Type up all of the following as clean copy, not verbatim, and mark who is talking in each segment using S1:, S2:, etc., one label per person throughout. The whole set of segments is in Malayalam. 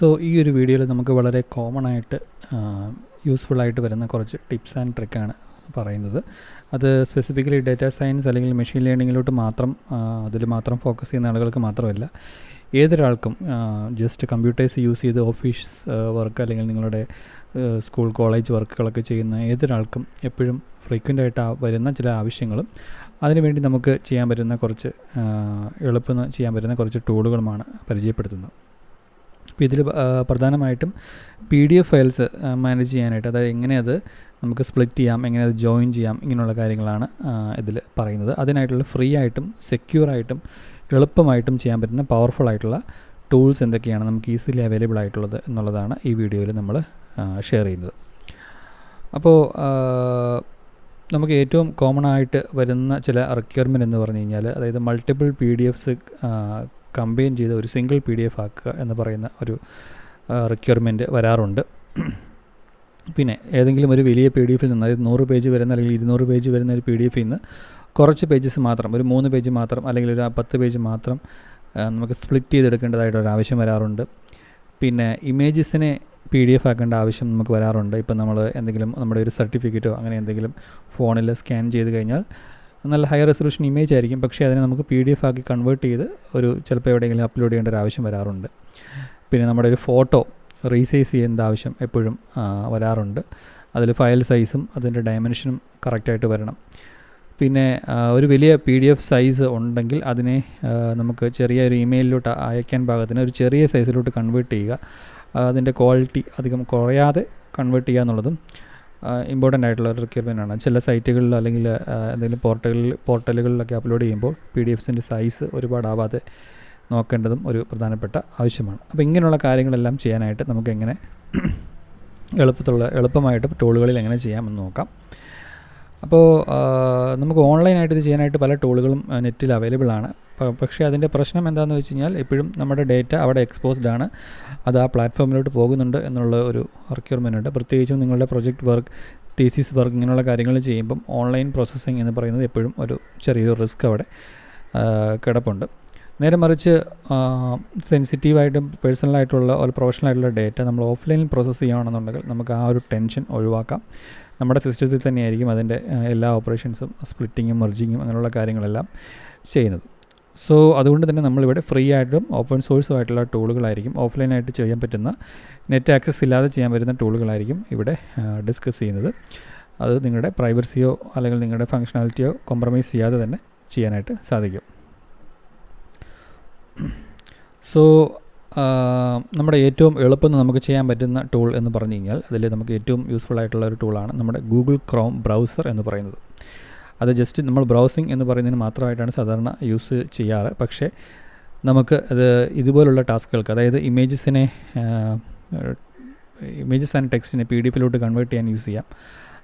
S1: സോ ഈ ഒരു വീഡിയോയിൽ നമുക്ക് വളരെ കോമൺ ആയിട്ട് യൂസ്ഫുള്ളായിട്ട് വരുന്ന കുറച്ച് ടിപ്സ് ആൻഡ് ട്രിക്കാണ് പറയുന്നത്. അത് സ്പെസിഫിക്കലി ഡാറ്റാ സയൻസ് അല്ലെങ്കിൽ മെഷീൻ ലേണിങ്ങിലോട്ട് മാത്രം അതിൽ മാത്രം ഫോക്കസ് ചെയ്യുന്ന ആളുകൾക്ക് മാത്രമല്ല, ഏതൊരാൾക്കും ജസ്റ്റ് കമ്പ്യൂട്ടേഴ്സ് യൂസ് ചെയ്ത് ഓഫീസ് വർക്ക് അല്ലെങ്കിൽ നിങ്ങളുടെ സ്കൂൾ കോളേജ് വർക്കുകളൊക്കെ ചെയ്യുന്ന ഏതൊരാൾക്കും എപ്പോഴും ഫ്രീക്വൻ്റായിട്ട് വരുന്ന ചില ആവശ്യങ്ങളും അതിനുവേണ്ടി നമുക്ക് ചെയ്യാൻ പറ്റുന്ന കുറച്ച് എളുപ്പം ചെയ്യാൻ പറ്റുന്ന കുറച്ച് ടൂളുകളുമാണ് പരിചയപ്പെടുത്തുന്നത്. അപ്പോൾ ഇതിൽ പ്രധാനമായിട്ടും PDF ഫയൽസ് മാനേജ് ചെയ്യാനായിട്ട്, അതായത് എങ്ങനെ അത് നമുക്ക് സ്പ്ലിറ്റ് ചെയ്യാം, എങ്ങനെ അത് ജോയിൻ ചെയ്യാം, ഇങ്ങനെയുള്ള കാര്യങ്ങളാണ് ഇതിൽ പറയുന്നത്. അതിനായിട്ടുള്ള ഫ്രീ ആയിട്ടും സെക്യൂറായിട്ടും എളുപ്പമായിട്ടും ചെയ്യാൻ പറ്റുന്ന പവർഫുൾ ആയിട്ടുള്ള ടൂൾസ് എന്തൊക്കെയാണ് നമുക്ക് ഈസിലി അവൈലബിൾ ആയിട്ടുള്ളത് എന്നുള്ളതാണ് ഈ വീഡിയോയിൽ നമ്മൾ ഷെയർ ചെയ്യുന്നത്. അപ്പോൾ നമുക്ക് ഏറ്റവും കോമൺ ആയിട്ട് വരുന്ന ചില റിക്വയർമെൻറ്റ് എന്ന് പറഞ്ഞു കഴിഞ്ഞാൽ, അതായത് മൾട്ടിപ്പിൾ PDFs കമ്പൈൻ ചെയ്ത് ഒരു സിംഗിൾ PDF ആക്കുക എന്ന് പറയുന്ന ഒരു റിക്വയർമെൻറ്റ് വരാറുണ്ട്. പിന്നെ ഏതെങ്കിലും ഒരു വലിയ PDF നിന്ന്, അതായത് 100 പേജ് വരുന്ന അല്ലെങ്കിൽ 200 പേജ് വരുന്ന ഒരു PDF നിന്ന് കുറച്ച് പേജസ് മാത്രം, ഒരു 3 പേജ് മാത്രം അല്ലെങ്കിൽ ഒരു 10 പേജ് മാത്രം നമുക്ക് സ്പ്ലിറ്റ് ചെയ്തെടുക്കേണ്ടതായിട്ടൊരാവശ്യം വരാറുണ്ട്. പിന്നെ ഇമേജസിനെ PDF ആക്കേണ്ട ആവശ്യം നമുക്ക് വരാറുണ്ട്. ഇപ്പം നമ്മൾ എന്തെങ്കിലും നമ്മുടെ ഒരു സർട്ടിഫിക്കറ്റോ അങ്ങനെ എന്തെങ്കിലും ഫോണിൽ സ്കാൻ ചെയ്ത് കഴിഞ്ഞാൽ നല്ല ഹൈ റെസൊല്യൂഷൻ ഇമേജ് ആയിരിക്കും, പക്ഷേ അതിനെ നമുക്ക് PDF ആക്കി കൺവേർട്ട് ചെയ്ത് ചിലപ്പോൾ എവിടെയെങ്കിലും അപ്ലോഡ് ചെയ്യേണ്ട ഒരു ആവശ്യം വരാറുണ്ട്. പിന്നെ നമ്മുടെ ഒരു ഫോട്ടോ റീസൈസ് ചെയ്യേണ്ട ആവശ്യം എപ്പോഴും വരാറുണ്ട്. അതിൽ ഫയൽ സൈസും അതിൻ്റെ ഡയമെൻഷനും കറക്റ്റായിട്ട് വരണം. പിന്നെ ഒരു വലിയ PDF സൈസ് ഉണ്ടെങ്കിൽ അതിനെ നമുക്ക് ചെറിയൊരു ഇമെയിലിലോട്ട് അയക്കാൻ പാകത്തിന് ഒരു ചെറിയ സൈസിലോട്ട് കൺവേർട്ട് ചെയ്യുക. അതിൻ്റെ ക്വാളിറ്റി അധികം കുറയാതെ കൺവേർട്ട് ചെയ്യുക എന്നുള്ളതും ഇമ്പോർട്ടൻ്റ് ആയിട്ടുള്ള ഒരു റിക്വയർമെൻറ്റാണ്. ചില സൈറ്റുകളിൽ അല്ലെങ്കിൽ എന്തെങ്കിലും പോർട്ടലുകളിലൊക്കെ അപ്ലോഡ് ചെയ്യുമ്പോൾ PDFസിൻ്റെ സൈസ് ഒരുപാടാവാതെ നോക്കേണ്ടതും ഒരു പ്രധാനപ്പെട്ട ആവശ്യമാണ്. അപ്പോൾ ഇങ്ങനെയുള്ള കാര്യങ്ങളെല്ലാം ചെയ്യാനായിട്ട് നമുക്ക് എങ്ങനെ എളുപ്പമായിട്ട് ടൂളുകളിൽ എങ്ങനെ ചെയ്യാമെന്ന് നോക്കാം. അപ്പോൾ നമുക്ക് ഓൺലൈനായിട്ട് ഇത് ചെയ്യാനായിട്ട് പല ടൂളുകളും നെറ്റിൽ അവൈലബിൾ ആണ്. പക്ഷേ അതിൻ്റെ പ്രശ്നം എന്താണെന്ന് വെച്ച് കഴിഞ്ഞാൽ, എപ്പോഴും നമ്മുടെ ഡേറ്റ അവിടെ എക്സ്പോസ്ഡ് ആണ്, അത് ആ പ്ലാറ്റ്ഫോമിലോട്ട് പോകുന്നുണ്ട് എന്നുള്ള ഒരു റിക്വയർമെൻ്റ് ഉണ്ട്. പ്രത്യേകിച്ചും നിങ്ങളുടെ പ്രൊജക്റ്റ് വർക്ക്, തീസിസ് വർക്ക് ഇങ്ങനെയുള്ള കാര്യങ്ങൾ ചെയ്യുമ്പം ഓൺലൈൻ പ്രോസസ്സിങ് എന്ന് പറയുന്നത് എപ്പോഴും ഒരു ചെറിയൊരു റിസ്ക് അവിടെ കിടപ്പുണ്ട്. നേരെ മറിച്ച് സെൻസിറ്റീവായിട്ടും പേഴ്സണലായിട്ടുള്ള ഒരു പ്രൊഫഷണലായിട്ടുള്ള ഡേറ്റ നമ്മൾ ഓഫ്ലൈനിൽ പ്രോസസ്സ് ചെയ്യുകയാണെന്നുണ്ടെങ്കിൽ നമുക്ക് ആ ഒരു ടെൻഷൻ ഒഴിവാക്കാം. നമ്മുടെ സിസ്റ്റത്തിൽ തന്നെയായിരിക്കും അതിൻ്റെ എല്ലാ ഓപ്പറേഷൻസും, സ്പ്ലിറ്റിങ്ങും മെർജിങ്ങും അങ്ങനെയുള്ള കാര്യങ്ങളെല്ലാം ചെയ്യുന്നത്. സോ അതുകൊണ്ട് തന്നെ നമ്മളിവിടെ ഫ്രീ ആയിട്ടും ഓപ്പൺ സോഴ്സും ആയിട്ടുള്ള ടൂളുകളായിരിക്കും, ഓഫ്ലൈനായിട്ട് ചെയ്യാൻ പറ്റുന്ന നെറ്റ് ആക്സസ് ഇല്ലാതെ ചെയ്യാൻ പറ്റുന്ന ടൂളുകളായിരിക്കും ഇവിടെ ഡിസ്കസ് ചെയ്യുന്നത്. അത് നിങ്ങളുടെ പ്രൈവസിയോ അല്ലെങ്കിൽ നിങ്ങളുടെ ഫങ്ഷണാലിറ്റിയോ കോംപ്രമൈസ് ചെയ്യാതെ തന്നെ ചെയ്യാനായിട്ട് സാധിക്കും. സോ നമ്മുടെ ഏറ്റവും എളുപ്പം നമുക്ക് ചെയ്യാൻ പറ്റുന്ന ടൂൾ എന്ന് പറഞ്ഞു കഴിഞ്ഞാൽ, അതിൽ നമുക്ക് ഏറ്റവും യൂസ്ഫുൾ ആയിട്ടുള്ള ഒരു ടൂളാണ് നമ്മുടെ Google Chrome ബ്രൗസർ എന്ന് പറയുന്നത്. അത് ജസ്റ്റ് നമ്മൾ ബ്രൗസിങ് എന്ന് പറയുന്നതിന് മാത്രമായിട്ടാണ് സാധാരണ യൂസ് ചെയ്യാറ്. പക്ഷേ നമുക്ക് അത് ഇതുപോലുള്ള ടാസ്കുകൾക്ക്, അതായത് ഇമേജസ് ആൻഡ് ടെക്സ്റ്റിനെ PDFിലോട്ട് കൺവേർട്ട് ചെയ്യാൻ യൂസ് ചെയ്യാം.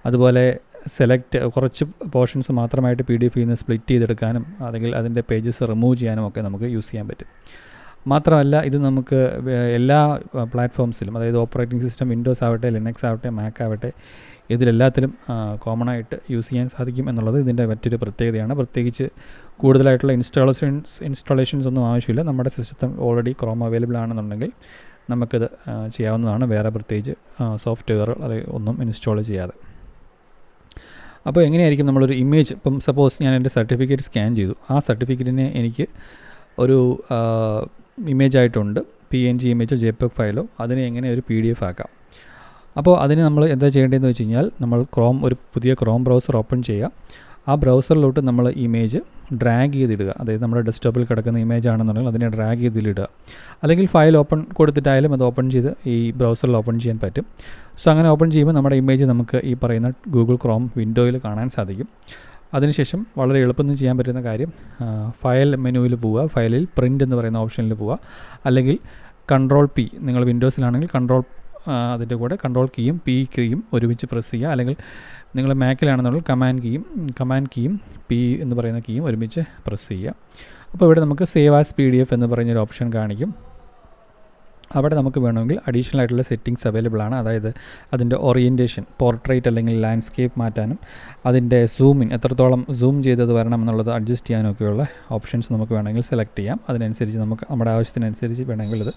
S1: അതുപോലെ കുറച്ച് പോർഷൻസ് മാത്രമായിട്ട് PDFയിൽ നിന്ന് സ്പ്ലിറ്റ് ചെയ്തെടുക്കാനും അല്ലെങ്കിൽ അതിൻ്റെ പേജസ് റിമൂവ് ചെയ്യാനും ഒക്കെ നമുക്ക് യൂസ് ചെയ്യാൻ പറ്റും. മാത്രമല്ല ഇത് നമുക്ക് എല്ലാ പ്ലാറ്റ്ഫോംസിലും, അതായത് ഓപ്പറേറ്റിംഗ് സിസ്റ്റം വിൻഡോസ് ആവട്ടെ, ലിനക്സ് ആവട്ടെ, മാക് ആവട്ടെ, ഇതിലെല്ലാത്തിലും കോമൺ ആയിട്ട് യൂസ് ചെയ്യാൻ സാധിക്കും എന്നുള്ളത് ഇതിൻ്റെ മറ്റൊരു പ്രത്യേകതയാണ്. പ്രത്യേകിച്ച് കൂടുതലായിട്ടുള്ള ഇൻസ്റ്റാളേഷൻസ് ഒന്നും ആവശ്യമില്ല. നമ്മുടെ സിസ്റ്റം ഓൾറെഡി ക്രോം അവൈലബിൾ ആണെന്നുണ്ടെങ്കിൽ നമുക്കിത് ചെയ്യാവുന്നതാണ്, വേറെ പ്രത്യേകിച്ച് സോഫ്റ്റ്വെയർ ഒന്നും ഇൻസ്റ്റാൾ ചെയ്യാതെ. അപ്പോൾ എങ്ങനെയായിരിക്കും നമ്മളൊരു ഇമേജ്, ഇപ്പം സപ്പോസ് ഞാൻ എൻ്റെ സർട്ടിഫിക്കറ്റ് സ്കാൻ ചെയ്തു, ആ സർട്ടിഫിക്കറ്റിനെ എനിക്ക് ഒരു ഇമേജായിട്ടുണ്ട്, PNG ഇമേജോ JPEG ഫയലോ, അതിനെ എങ്ങനെ ഒരു PDF ആക്കാം. അപ്പോൾ അതിന് നമ്മൾ എന്താ ചെയ്യേണ്ടതെന്ന് വെച്ച് കഴിഞ്ഞാൽ, നമ്മൾ ഒരു പുതിയ ക്രോം ബ്രൗസർ ഓപ്പൺ ചെയ്യുക. ആ ബ്രൗസറിലോട്ട് നമ്മൾ ഇമേജ് ഡ്രാഗ് ചെയ്തിടുക. അതായത് നമ്മുടെ ഡെസ്ക്ടോപ്പിൽ കിടക്കുന്ന ഇമേജ് ആണെന്നുണ്ടെങ്കിൽ അതിനെ ഡ്രാഗ് ചെയ്തിടുക. അല്ലെങ്കിൽ ഫയൽ ഓപ്പൺ കൊടുത്തിട്ടായാലും അത് ഓപ്പൺ ചെയ്ത് ഈ ബ്രൗസറിൽ ഓപ്പൺ ചെയ്യാൻ പറ്റും. സോ അങ്ങനെ ഓപ്പൺ ചെയ്യുമ്പോൾ നമ്മുടെ ഇമേജ് നമുക്ക് ഈ പറയുന്ന Google Chrome വിൻഡോയിൽ കാണാൻ സാധിക്കും. അതിനുശേഷം വളരെ എളുപ്പത്തിൽ ചെയ്യാൻ പറ്റുന്ന കാര്യം, ഫയൽ മെനുവിൽ പോവുക, ഫയലിൽ പ്രിൻ്റ് എന്ന് പറയുന്ന ഓപ്ഷനിൽ പോവുക, അല്ലെങ്കിൽ Ctrl+P, നിങ്ങൾ വിൻഡോസിലാണെങ്കിൽ അതിൻ്റെ കൂടെ Ctrl കീയും P കീയും ഒരുമിച്ച് പ്രസ് ചെയ്യുക. അല്ലെങ്കിൽ നിങ്ങൾ മാക്കിലാണെന്നുണ്ടെങ്കിൽ കമാൻഡ് കീയും P എന്ന് പറയുന്ന കീയും ഒരുമിച്ച് പ്രസ് ചെയ്യുക. അപ്പോൾ ഇവിടെ നമുക്ക് സേവ് ആസ് PDF എന്ന് പറയുന്നൊരു ഓപ്ഷൻ കാണിക്കും. അവിടെ നമുക്ക് വേണമെങ്കിൽ അഡീഷണൽ ആയിട്ടുള്ള സെറ്റിങ്സ് അവൈലബിൾ ആണ്. അതായത് അതിൻ്റെ ഓറിയൻറ്റേഷൻ, പോർട്രേറ്റ് അല്ലെങ്കിൽ ലാൻഡ്സ്കേപ്പ് മാറ്റാനും, അതിൻ്റെ എത്രത്തോളം സൂം ചെയ്തത് വരണം എന്നുള്ളത് അഡ്ജസ്റ്റ് ചെയ്യാനൊക്കെയുള്ള ഓപ്ഷൻസ് നമുക്ക് വേണമെങ്കിൽ സെലക്ട് ചെയ്യാം. അതിനനുസരിച്ച് നമുക്ക് നമ്മുടെ ആവശ്യത്തിനനുസരിച്ച് വേണമെങ്കിൽ ഇത്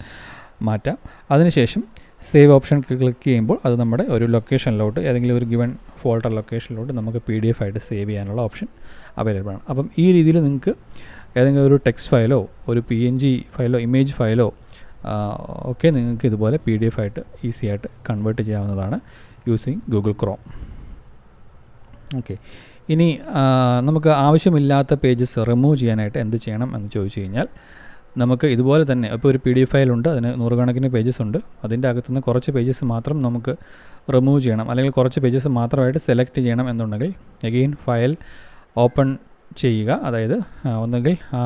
S1: മാറ്റാം. അതിനുശേഷം സേവ് ഓപ്ഷൻ ക്ലിക്ക് ചെയ്യുമ്പോൾ അത് നമ്മുടെ ഒരു ലൊക്കേഷനിലോട്ട്, ഏതെങ്കിലും ഒരു ഗിവൺ ഫോൾഡർ ലൊക്കേഷനിലോട്ട് നമുക്ക് PDF ആയിട്ട് സേവ് ചെയ്യാനുള്ള ഓപ്ഷൻ അവൈലബിൾ ആണ്. അപ്പം ഈ രീതിയിൽ നിങ്ങൾക്ക് ഏതെങ്കിലും ഒരു ടെക്സ്റ്റ് ഫയലോ ഒരു PNG ഫയലോ ഇമേജ് ഫയലോ ഒക്കെ നിങ്ങൾക്ക് ഇതുപോലെ PDF ആയിട്ട് ഈസി ആയിട്ട് കൺവേർട്ട് ചെയ്യാവുന്നതാണ് യൂസിങ് ഗൂഗിൾ ക്രോം. ഓക്കെ, ഇനി നമുക്ക് ആവശ്യമില്ലാത്ത പേജസ് റിമൂവ് ചെയ്യാനായിട്ട് എന്ത് ചെയ്യണം എന്ന് ചോദിച്ചു കഴിഞ്ഞാൽ, നമുക്ക് ഇതുപോലെ തന്നെ ഇപ്പോൾ ഒരു PDF ഫയലുണ്ട്, അതിന് നൂറുകണക്കിന് പേജസ് ഉണ്ട്. അതിൻ്റെ അകത്തുനിന്ന് കുറച്ച് പേജസ് മാത്രം നമുക്ക് റിമൂവ് ചെയ്യണം, അല്ലെങ്കിൽ കുറച്ച് പേജസ് മാത്രമായിട്ട് സെലക്ട് ചെയ്യണം എന്നുണ്ടെങ്കിൽ അഗെയിൻ ഫയൽ ഓപ്പൺ ചെയ്യുക. അതായത് ഒന്നെങ്കിൽ ആ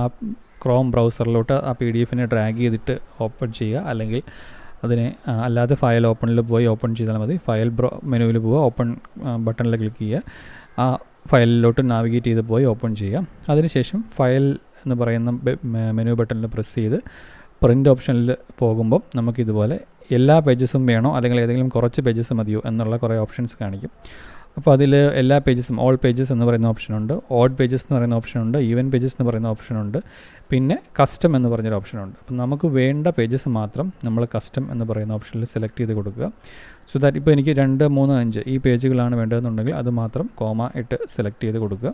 S1: ക്രോം ബ്രൗസറിലോട്ട് ആ PDF-നെ ഡ്രാഗ് ചെയ്തിട്ട് ഓപ്പൺ ചെയ്യുക, അല്ലെങ്കിൽ അതിനെ അല്ലാതെ ഫയൽ ഓപ്പണിൽ പോയി ഓപ്പൺ ചെയ്താൽ മതി. ഫയൽ മെനുവിൽ പോവുക, ഓപ്പൺ ബട്ടണിൽ ക്ലിക്ക് ചെയ്യുക, ആ ഫയലിലോട്ട് നാവിഗേറ്റ് ചെയ്ത് പോയി ഓപ്പൺ ചെയ്യുക. അതിനുശേഷം ഫയൽ എന്ന് പറയുന്ന മെനു ബട്ടണിൽ പ്രസ് ചെയ്ത് പ്രിൻ്റ് ഓപ്ഷനിൽ പോകുമ്പോൾ നമുക്കിതുപോലെ എല്ലാ പേജസും വേണോ അല്ലെങ്കിൽ ഏതെങ്കിലും കുറച്ച് പേജസ് മതിയോ എന്നുള്ള കുറേ ഓപ്ഷൻസ് കാണിക്കും. അപ്പോൾ അതിൽ എല്ലാ പേജസും, ഓൾ പേജസ് എന്ന് പറയുന്ന ഓപ്ഷനുണ്ട്, ഓഡ് പേജസ് എന്ന് പറയുന്ന ഓപ്ഷനുണ്ട്, ഈവൻ പേജസ് എന്ന് പറയുന്ന ഓപ്ഷനുണ്ട്, പിന്നെ കസ്റ്റം എന്ന് പറഞ്ഞൊരു ഓപ്ഷനുണ്ട്. അപ്പം നമുക്ക് വേണ്ട പേജസ് മാത്രം നമ്മൾ കസ്റ്റം എന്ന് പറയുന്ന ഓപ്ഷനിൽ സെലക്ട് ചെയ്ത് കൊടുക്കുക. സോ ദാറ്റ് ഇപ്പോൾ എനിക്ക് 2, 3, 5 ഈ പേജുകളാണ് വേണ്ടതെന്നുണ്ടെങ്കിൽ അത് മാത്രം കോമ ഇട്ട് സെലക്ട് ചെയ്ത് കൊടുക്കുക.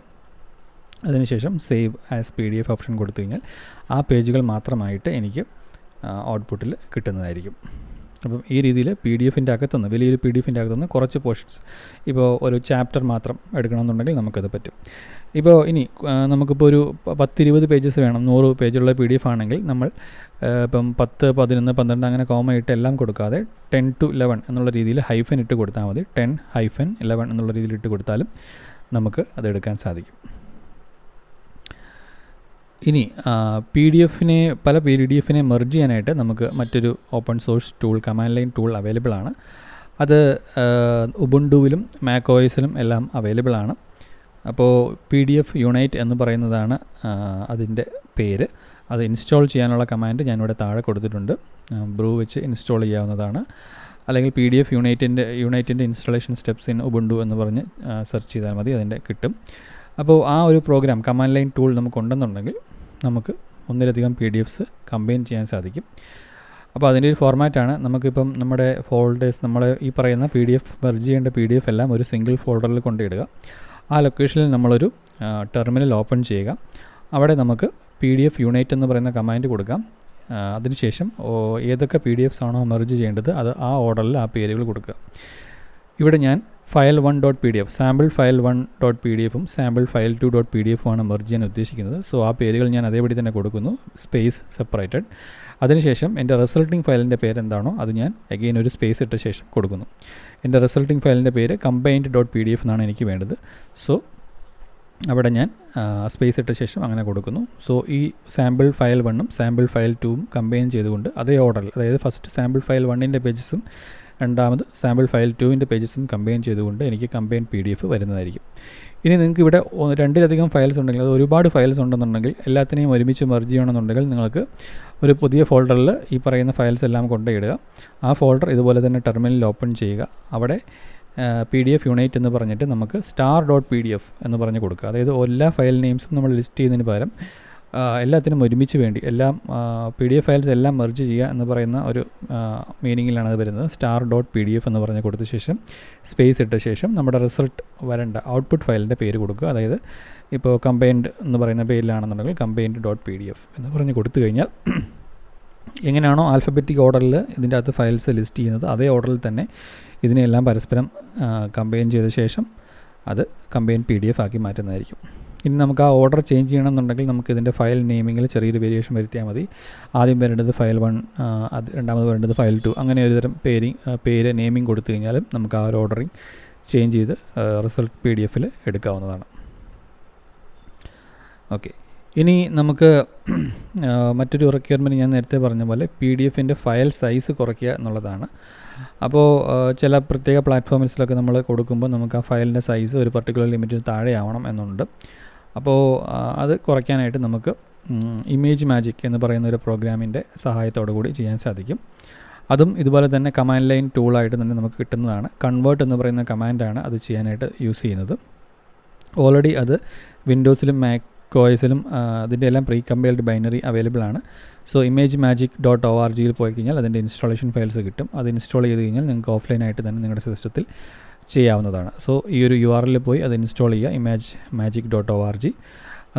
S1: അതിനുശേഷം സേവ് ആസ് PDF ഓപ്ഷൻ കൊടുത്തു കഴിഞ്ഞാൽ ആ പേജുകൾ മാത്രമായിട്ട് എനിക്ക് ഔട്ട്പുട്ടിൽ കിട്ടുന്നതായിരിക്കും. അപ്പം ഈ രീതിയിൽ PDF-ൻ്റെ അകത്തുനിന്ന്, വലിയൊരു PDF-ൻ്റെ അകത്തുനിന്ന് കുറച്ച് പോർഷൻസ്, ഇപ്പോൾ ഒരു ചാപ്റ്റർ മാത്രം എടുക്കണമെന്നുണ്ടെങ്കിൽ നമുക്കത് പറ്റും. ഇപ്പോൾ ഇനി നമുക്കിപ്പോൾ ഒരു 10-20 പേജസ് വേണം, 100 പേജുള്ള PDF ആണെങ്കിൽ നമ്മൾ ഇപ്പം 10, 11, 12 അങ്ങനെ കോമ ഇട്ട് എല്ലാം കൊടുക്കാതെ 10 to 11 എന്നുള്ള രീതിയിൽ ഹൈഫൻ ഇട്ട് കൊടുത്താൽ മതി. 10-11 എന്നുള്ള രീതിയിൽ ഇട്ട് കൊടുത്താലും നമുക്ക് അത് എടുക്കാൻ സാധിക്കും. ഇനി പല PDF-നെ മെർജ് ചെയ്യാനായിട്ട് നമുക്ക് മറ്റൊരു open source tool, command line tool available ആണ്. അത് ഉബുണ്ടുവിലും macOS-ലും എല്ലാം അവൈലബിൾ ആണ്. അപ്പോൾ PDF യൂണൈറ്റ് എന്ന് പറയുന്നതാണ് അതിൻ്റെ പേര്. അത് ഇൻസ്റ്റാൾ ചെയ്യാനുള്ള കമാൻഡ് ഞാനിവിടെ താഴെ കൊടുത്തിട്ടുണ്ട്. ബ്രൂ വെച്ച് ഇൻസ്റ്റാൾ ചെയ്യാവുന്നതാണ്. അല്ലെങ്കിൽ PDF യൂണൈറ്റിൻ്റെ ഇൻസ്റ്റാളേഷൻ സ്റ്റെപ്സ് ഇൻ ഉബുണ്ടു എന്ന് പറഞ്ഞ് സെർച്ച് ചെയ്താൽ മതി, അതിൻ്റെ കിട്ടും. അപ്പോൾ ആ ഒരു പ്രോഗ്രാം, കമാൻഡ് ലൈൻ ടൂൾ നമുക്കുണ്ടെന്നുണ്ടെങ്കിൽ നമുക്ക് ഒന്നിലധികം PDFs കമ്പൈൻ ചെയ്യാൻ സാധിക്കും. അപ്പോൾ അതിൻ്റെ ഒരു ഫോർമാറ്റാണ്. നമുക്കിപ്പം നമ്മുടെ ഫോൾഡേഴ്സ്, നമ്മൾ ഈ പറയുന്ന PDF മെർജ് ചെയ്യേണ്ട PDF എല്ലാം ഒരു സിംഗിൾ ഫോൾഡറിൽ കൊണ്ടിടുക. ആ ലൊക്കേഷനിൽ നമ്മളൊരു ടെർമിനൽ ഓപ്പൺ ചെയ്യുക. അവിടെ നമുക്ക് PDF യൂണൈറ്റ് എന്ന് പറയുന്ന കമാൻഡ് കൊടുക്കാം. അതിനുശേഷം ഏതൊക്കെ PDFs ആണോ മെർജ് ചെയ്യേണ്ടത് അത് ആ ഓർഡറിൽ ആ പേരുകൾ കൊടുക്കുക. ഇവിടെ ഞാൻ file1.pdf, സാമ്പിൾ file1.pdf-ഉം സാമ്പിൾ file2.pdf ആണ് മെർജ് ചെയ്യാൻ ഉദ്ദേശിക്കുന്നത്. സോ ആ പേരുകൾ ഞാൻ അതേപടി തന്നെ കൊടുക്കുന്നു, സ്പേസ് സെപ്പറേറ്റഡ്. അതിനുശേഷം എൻ്റെ റിസൾട്ടിംഗ് ഫയലിൻ്റെ പേരെന്താണോ അത് ഞാൻ അഗെയിൻ ഒരു സ്പേസ് ഇട്ട ശേഷം കൊടുക്കുന്നു. എൻ്റെ റിസൾട്ടിംഗ് ഫയലിൻ്റെ പേര് combined.pdf എന്നാണ് എനിക്ക് വേണ്ടത്. സോ അവിടെ ഞാൻ സ്പേസ് ഇട്ട ശേഷം അങ്ങനെ കൊടുക്കുന്നു. സോ ഈ സാമ്പിൾ ഫയൽ 1-ഉം സാമ്പിൾ ഫയൽ 2-ഉം കമ്പൈൻ ചെയ്തുകൊണ്ട് അതേ ഓർഡറിൽ, അതായത് ഫസ്റ്റ് സാമ്പിൾ ഫയൽ 1-ൻ്റെ പേജസും രണ്ടാമത് സാമ്പിൾ ഫയൽ 2-ൻ്റെ പേജസും കമ്പൈൻ ചെയ്തുകൊണ്ട് എനിക്ക് കമ്പൈൻ PDF വരുന്നതായിരിക്കും. ഇനി നിങ്ങൾക്ക് ഇവിടെ 2-ലധികം ഫയൽസ് ഉണ്ടെങ്കിൽ, അത് ഒരുപാട് ഫയൽസ് ഉണ്ടെന്നുണ്ടെങ്കിൽ എല്ലാത്തിനെയും ഒരുമിച്ച് മെർജ് ചെയ്യണമെന്നുണ്ടെങ്കിൽ നിങ്ങൾക്ക് ഒരു പുതിയ ഫോൾഡറിൽ ഈ പറയുന്ന ഫയൽസ് എല്ലാം കൊണ്ടുപോയിടുക. ആ ഫോൾഡർ ഇതുപോലെ തന്നെ ടെർമിനലിൽ ഓപ്പൺ ചെയ്യുക. അവിടെ PDF യൂണൈറ്റ് എന്ന് പറഞ്ഞിട്ട് നമുക്ക് star.pdf എന്ന് പറഞ്ഞ് കൊടുക്കുക. അതായത് എല്ലാ ഫയൽ നെയിംസും നമ്മൾ ലിസ്റ്റ് ചെയ്യുന്നതിന് പകരം എല്ലാത്തിനും ഒരുമിച്ച് വേണ്ടി എല്ലാം PDF ഫയൽസ് എല്ലാം മെർജ് ചെയ്യുക എന്ന് പറയുന്ന ഒരു മീനിങ്ങിലാണ് അത് വരുന്നത്. star.pdf എന്ന് പറഞ്ഞ് കൊടുത്ത ശേഷം സ്പേസ് ഇട്ട ശേഷം നമ്മുടെ റിസൾട്ട് വരേണ്ട ഔട്ട്പുട്ട് ഫയലിൻ്റെ പേര് കൊടുക്കുക. അതായത് ഇപ്പോൾ കമ്പൈൻഡ് എന്ന് പറയുന്ന പേരിലാണെന്നുണ്ടെങ്കിൽ combined.pdf എന്ന് പറഞ്ഞ് കൊടുത്തു കഴിഞ്ഞാൽ എങ്ങനെയാണോ ആൽഫബറ്റിക് ഓർഡറിൽ ഇതിൻ്റെ അകത്ത് ഫയൽസ് ലിസ്റ്റ് ചെയ്യുന്നത് അതേ ഓർഡറിൽ തന്നെ ഇതിനെല്ലാം പരസ്പരം കമ്പൈൻ ചെയ്ത ശേഷം അത് കമ്പൈൻ PDF ആക്കി മാറ്റുന്നതായിരിക്കും. ഇനി നമുക്ക് ആ ഓർഡർ ചേഞ്ച് ചെയ്യണമെന്നുണ്ടെങ്കിൽ നമുക്ക് ഇതിൻ്റെ ഫയൽ നെയിമിങ്ങിൽ ചെറിയൊരു വേരിയേഷൻ വരുത്തിയാൽ മതി. ആദ്യം വരേണ്ടത് ഫയൽ 1, രണ്ടാമത് വരേണ്ടത് ഫയൽ 2, അങ്ങനെ ഒരുതരം പേര് നെയിമിങ് കൊടുത്തു കഴിഞ്ഞാലും നമുക്ക് ആ ഒരു ഓർഡറിങ് ചേഞ്ച് ചെയ്ത് റിസൾട്ട് PDF-ൽ എടുക്കാവുന്നതാണ്. ഓക്കെ, ഇനി നമുക്ക് മറ്റൊരു റിക്വയർമെൻറ്റ് ഞാൻ നേരത്തെ പറഞ്ഞ പോലെ PDF-ൻ്റെ ഫയൽ സൈസ് കുറയ്ക്കുക എന്നുള്ളതാണ്. അപ്പോൾ ചില പ്രത്യേക പ്ലാറ്റ്ഫോംസിലൊക്കെ നമ്മൾ കൊടുക്കുമ്പോൾ നമുക്ക് ആ ഫയലിൻ്റെ സൈസ് ഒരു പർട്ടിക്കുലർ ലിമിറ്റിന് താഴെ ആവണം എന്നുണ്ട്. അപ്പോൾ അത് കുറയ്ക്കാനായിട്ട് നമുക്ക് ഇമേജ് മാജിക് എന്ന് പറയുന്ന ഒരു പ്രോഗ്രാമിൻ്റെ സഹായത്തോടു കൂടി ചെയ്യാൻ സാധിക്കും. അതും ഇതുപോലെ തന്നെ കമാൻഡ് ലൈൻ ടൂളായിട്ട് തന്നെ നമുക്ക് കിട്ടുന്നതാണ്. കൺവേർട്ട് എന്ന് പറയുന്ന കമാൻഡാണ് അത് ചെയ്യാനായിട്ട് യൂസ് ചെയ്യുന്നത്. ഓൾറെഡി അത് വിൻഡോസിലും OSലും അതിൻ്റെ എല്ലാം പ്രീ കമ്പൈൽഡ് ബൈനറി അവൈലബിൾ ആണ്. സോ imagemagic.org പോയി കഴിഞ്ഞാൽ അതിൻ്റെ ഇൻസ്റ്റാളേഷൻ ഫയൽസ് കിട്ടും. അത് ഇൻസ്റ്റാൾ ചെയ്ത് കഴിഞ്ഞാൽ നിങ്ങൾക്ക് ഓഫ്ലൈനായിട്ട് തന്നെ നിങ്ങളുടെ സിസ്റ്റത്തിൽ ചെയ്യാവുന്നതാണ്. സോ ഈ ഒരു URL പോയി അത് ഇൻസ്റ്റാൾ ചെയ്യുക, imagemagic.org.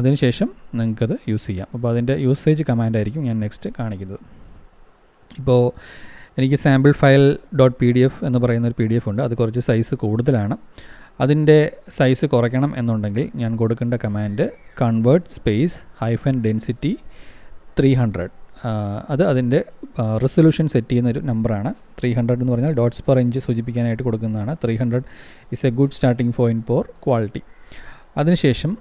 S1: അതിനുശേഷം നിങ്ങൾക്കത് യൂസ് ചെയ്യാം. അപ്പോൾ അതിൻ്റെ യൂസേജ് കമാൻഡായിരിക്കും ഞാൻ നെക്സ്റ്റ് കാണിക്കുന്നത്. ഇപ്പോൾ എനിക്ക് സാമ്പിൾ ഫയൽ .pdf എന്ന് പറയുന്നൊരു PDF ഉണ്ട്. അത് കുറച്ച് സൈസ് കൂടുതലാണ്. അതിൻ്റെ സൈസ് കുറയ്ക്കണം എന്നുണ്ടെങ്കിൽ ഞാൻ കൊടുക്കേണ്ട കമാൻഡ് convert -density 300. അത് അതിൻ്റെ റെസൊല്യൂഷൻ സെറ്റ് ചെയ്യുന്നൊരു നമ്പറാണ്. 300 എന്ന് പറഞ്ഞാൽ ഡോട്ട്സ് പെർ ഇഞ്ച് സൂചിപ്പിക്കാനായിട്ട് കൊടുക്കുന്നതാണ്. 300 is A good starting point four quality. അതിനുശേഷം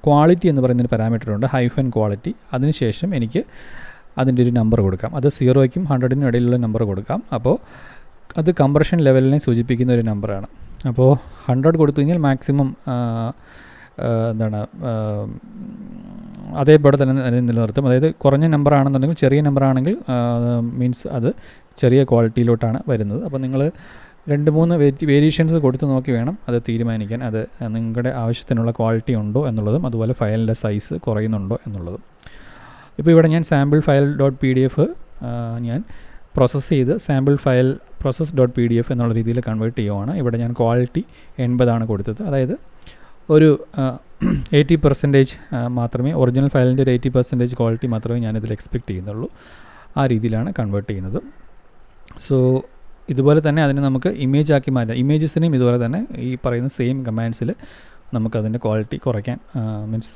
S1: ക്വാളിറ്റി എന്ന് പറയുന്നൊരു പാരാമീറ്റർ ഉണ്ട്, -quality. അതിനുശേഷം എനിക്ക് അതിൻ്റെ ഒരു നമ്പർ കൊടുക്കാം. അത് 0ക്കും 100നും ഇടയിലുള്ള നമ്പർ കൊടുക്കാം. അപ്പോൾ അത് കംപ്രഷൻ ലെവലിനെ സൂചിപ്പിക്കുന്ന ഒരു നമ്പറാണ്. അപ്പോൾ 100 കൊടുത്തു കഴിഞ്ഞാൽ മാക്സിമം അതേപോലെ തന്നെ നിലനിർത്തും. അതായത് കുറഞ്ഞ നമ്പർ ആണെന്നുണ്ടെങ്കിൽ, ചെറിയ നമ്പർ ആണെങ്കിൽ മീൻസ് അത് ചെറിയ ക്വാളിറ്റിയിലോട്ടാണ് വരുന്നത്. അപ്പോൾ നിങ്ങൾ 2-3 വേരിയേഷൻസ് കൊടുത്ത് നോക്കി വേണം അത് തീരുമാനിക്കാൻ. അത് നിങ്ങളുടെ ആവശ്യത്തിനുള്ള ക്വാളിറ്റി ഉണ്ടോ എന്നുള്ളതും അതുപോലെ ഫയലിൻ്റെ സൈസ് കുറയുന്നുണ്ടോ എന്നുള്ളതും. ഇപ്പോൾ ഇവിടെ ഞാൻ സാമ്പിൾ ഫയൽ .pdf ഞാൻ പ്രോസസ്സ് ചെയ്ത് സാമ്പിൾ ഫയൽ process.pdf എന്നുള്ള രീതിയിൽ കൺവേർട്ട് ചെയ്യുവാണ്. ഇവിടെ ഞാൻ ക്വാളിറ്റി 80 കൊടുത്തത്. അതായത് ഒരു 80% മാത്രമേ, ഒറിജിനൽ ഫയലിൻ്റെ ഒരു 80% ക്വാളിറ്റി മാത്രമേ ഞാനിതിൽ എക്സ്പെക്റ്റ് ചെയ്യുന്നുള്ളൂ. ആ രീതിയിലാണ് കൺവേർട്ട് ചെയ്യുന്നത്. സോ ഇതുപോലെ തന്നെ അതിനെ നമുക്ക് ഇമേജ് ആക്കി മാറ്റാം. ഇമേജസിനെയും ഇതുപോലെ തന്നെ ഈ പറയുന്ന സെയിം കമാൻഡ്സിൽ നമുക്കതിൻ്റെ ക്വാളിറ്റി കുറയ്ക്കാൻ, മീൻസ്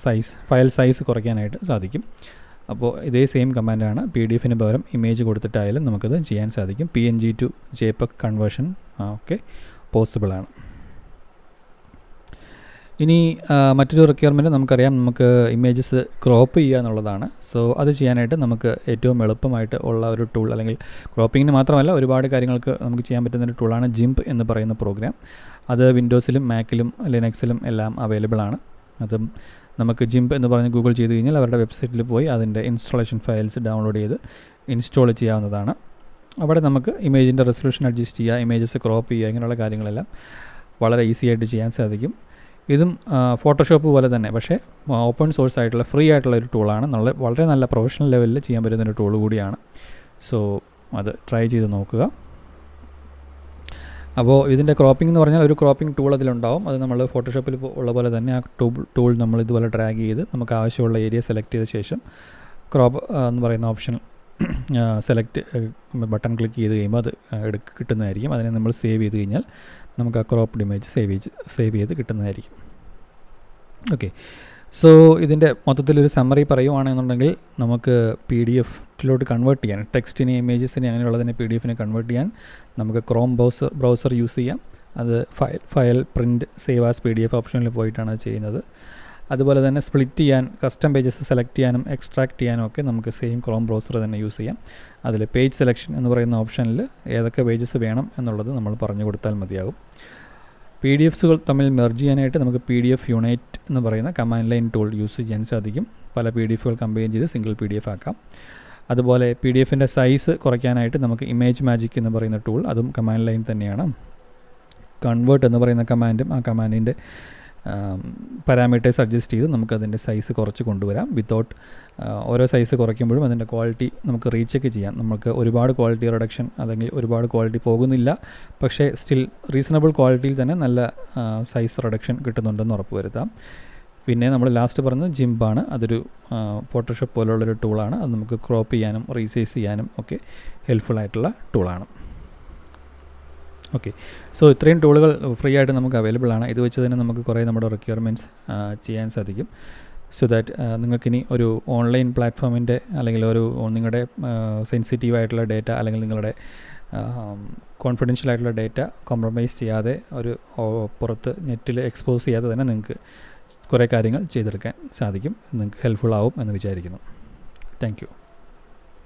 S1: ഫയൽ സൈസ് കുറയ്ക്കാനായിട്ട് സാധിക്കും. അപ്പോൾ ഇതേ സെയിം കമാൻഡാണ്. PDF-ന് പകരം ഇമേജ് കൊടുത്തിട്ടായാലും നമുക്കത് ചെയ്യാൻ സാധിക്കും. PNG to JPEG കൺവേർഷൻ ഒക്കെ പോസിബിളാണ്. ഇനി മറ്റൊരു റിക്വയർമെൻറ്റ് നമുക്കറിയാം, നമുക്ക് ഇമേജസ് ക്രോപ്പ് ചെയ്യുക എന്നുള്ളതാണ്. സോ അത് ചെയ്യാനായിട്ട് നമുക്ക് ഏറ്റവും എളുപ്പമായിട്ട് ഉള്ള ഒരു ടൂൾ, അല്ലെങ്കിൽ ക്രോപ്പിങ്ങിന് മാത്രമല്ല ഒരുപാട് കാര്യങ്ങൾക്ക് നമുക്ക് ചെയ്യാൻ പറ്റുന്നൊരു ടൂളാണ് GIMP എന്ന് പറയുന്ന പ്രോഗ്രാം. അത് വിൻഡോസിലും മാക്കിലും ലിനക്സിലും എല്ലാം അവൈലബിൾ ആണ്. അതും നമുക്ക് GIMP എന്ന് പറഞ്ഞ് ഗൂഗിൾ ചെയ്ത് കഴിഞ്ഞാൽ അവരുടെ വെബ്സൈറ്റിൽ പോയി അതിൻ്റെ ഇൻസ്റ്റാളേഷൻ ഫയൽസ് ഡൗൺലോഡ് ചെയ്ത് ഇൻസ്റ്റാൾ ചെയ്യാവുന്നതാണ്. അവിടെ നമുക്ക് ഇമേജിൻ്റെ റെസൊല്യൂഷൻ അഡ്ജസ്റ്റ് ചെയ്യുക, ഇമേജസ് ക്രോപ്പ് ചെയ്യുക, ഇങ്ങനെയുള്ള കാര്യങ്ങളെല്ലാം വളരെ ഈസി ആയിട്ട് ചെയ്യാൻ സാധിക്കും. ഇതും ഫോട്ടോഷോപ്പ് പോലെ തന്നെ, പക്ഷേ ഓപ്പൺ സോഴ്സ് ആയിട്ടുള്ള ഫ്രീ ആയിട്ടുള്ള ഒരു ടൂളാണ്. വളരെ നല്ല പ്രൊഫഷണൽ ലെവലിൽ ചെയ്യാൻ പറ്റുന്നൊരു ടൂൾ കൂടിയാണ്. സോ അത് ട്രൈ ചെയ്ത് നോക്കുക. അപ്പോൾ ഇതിൻ്റെ ക്രോപ്പിംഗ് എന്ന് പറഞ്ഞാൽ ഒരു ക്രോപ്പിംഗ് ടൂൾ അതിലുണ്ടാവും. അത് നമ്മൾ ഫോട്ടോഷോപ്പിൽ ഉള്ള പോലെ തന്നെ ആ ടൂൾ നമ്മൾ ഇതുപോലെ ഡ്രാഗ് ചെയ്ത് നമുക്ക് ആവശ്യമുള്ള ഏരിയ സെലക്ട് ചെയ്ത ശേഷം ക്രോപ്പ് എന്ന് പറയുന്ന ഓപ്ഷൻ സെലക്ട് ബട്ടൺ ക്ലിക്ക് ചെയ്ത് കഴിയുമ്പോൾ അത് കിട്ടുന്നതായിരിക്കും. അതിനെ നമ്മൾ സേവ് ചെയ്ത് കഴിഞ്ഞാൽ നമുക്ക് ആ ക്രോപ്പ്ഡ് ഇമേജ് സേവ് ചെയ്ത് കിട്ടുന്നതായിരിക്കും. ഓക്കെ, സോ ഇതിൻ്റെ മൊത്തത്തിലൊരു സമ്മറി പറയുവാണെന്നുണ്ടെങ്കിൽ നമുക്ക് PDF-ലോട്ട് കൺവേർട്ട് ചെയ്യാൻ, ടെക്സ്റ്റിനെ, ഇമേജസിനെ, അങ്ങനെയുള്ളതിനെ PDF-നെ കൺവേർട്ട് ചെയ്യാൻ നമുക്ക് ക്രോം ബ്രൗസർ യൂസ് ചെയ്യാം. അത് file print save as PDF ഓപ്ഷനിൽ പോയിട്ടാണ് അത് ചെയ്യുന്നത്. അതുപോലെ തന്നെ സ്പ്ലിറ്റ് ചെയ്യാൻ, കസ്റ്റം പേജസ് സെലക്ട് ചെയ്യാനും എക്സ്ട്രാക്ട് ചെയ്യാനും ഒക്കെ നമുക്ക് സെയിം ക്രോം ബ്രൗസർ തന്നെ യൂസ് ചെയ്യാം. അതിൽ പേജ് സെലക്ഷൻ എന്ന് പറയുന്ന ഓപ്ഷനിൽ ഏതൊക്കെ പേജസ് വേണം എന്നുള്ളത് നമ്മൾ പറഞ്ഞു കൊടുത്താൽ മതിയാകും. PDFs തമ്മിൽ മെർജ് ചെയ്യാനായിട്ട് നമുക്ക് PDF യൂണൈറ്റ് എന്ന് പറയുന്ന കമാൻഡ് ലൈൻ ടൂൾ യൂസ് ചെയ്യാൻ സാധിക്കും. പല PDF-കൾ കമ്പൈൻ ചെയ്ത് സിംഗിൾ PDF ആക്കാം. അതുപോലെ PDF-ൻ്റെ സൈസ് കുറയ്ക്കാനായിട്ട് നമുക്ക് ഇമേജ് മാജിക് എന്ന് പറയുന്ന ടൂൾ, അതും കമാൻഡ് ലൈൻ തന്നെയാണ്. കൺവേർട്ട് എന്ന് പറയുന്ന കമാൻഡും ആ കമാൻഡിൻ്റെ പാരാമീറ്റേഴ്സ് അഡ്ജസ്റ്റ് ചെയ്ത് നമുക്കതിൻ്റെ സൈസ് കുറച്ച് കൊണ്ടുവരാം. വിത്തൗട്ട് ഓരോ സൈസ് കുറയ്ക്കുമ്പോഴും അതിൻ്റെ ക്വാളിറ്റി നമുക്ക് റീചെക്ക് ചെയ്യാം. നമുക്ക് ഒരുപാട് ക്വാളിറ്റി റിഡക്ഷൻ അല്ലെങ്കിൽ ഒരുപാട് ക്വാളിറ്റി പോകുന്നില്ല, പക്ഷേ സ്റ്റിൽ റീസണബിൾ ക്വാളിറ്റിയിൽ തന്നെ നല്ല സൈസ് റിഡക്ഷൻ കിട്ടുന്നുണ്ടെന്ന് ഉറപ്പ് വരുത്താം. പിന്നെ നമ്മൾ ലാസ്റ്റ് പറഞ്ഞത് GIMP ആണ്. അതൊരു ഫോട്ടോഷോപ്പ് പോലുള്ളൊരു ടൂളാണ്. അത് നമുക്ക് ക്രോപ്പ് ചെയ്യാനും റീസൈസ് ചെയ്യാനും ഒക്കെ ഹെൽപ്ഫുൾ ആയിട്ടുള്ള ടൂളാണ്. ഓക്കെ, സോ ഇത്രയും ടൂളുകൾ ഫ്രീ ആയിട്ട് നമുക്ക് അവൈലബിൾ ആണ്. ഇത് വെച്ച് തന്നെ നമുക്ക് കുറേ നമ്മുടെ റിക്വയർമെൻറ്റ്സ് ചെയ്യാൻ സാധിക്കും. സോ ദാറ്റ് നിങ്ങൾക്കിനി ഒരു ഓൺലൈൻ പ്ലാറ്റ്ഫോമിൻ്റെ അല്ലെങ്കിൽ ഒരു നിങ്ങളുടെ സെൻസിറ്റീവ് ആയിട്ടുള്ള ഡേറ്റ അല്ലെങ്കിൽ നിങ്ങളുടെ കോൺഫിഡൻഷ്യൽ ആയിട്ടുള്ള ഡേറ്റ കോംപ്രമൈസ് ചെയ്യാതെ, ഒരു പുറത്ത് നെറ്റിൽ എക്സ്പോസ് ചെയ്യാതെ തന്നെ നിങ്ങൾക്ക് കുറേ കാര്യങ്ങൾ ചെയ്തെടുക്കാൻ സാധിക്കും. നിങ്ങൾക്ക് ഹെൽപ്ഫുൾ ആവും എന്ന് വിചാരിക്കുന്നു. Thank you.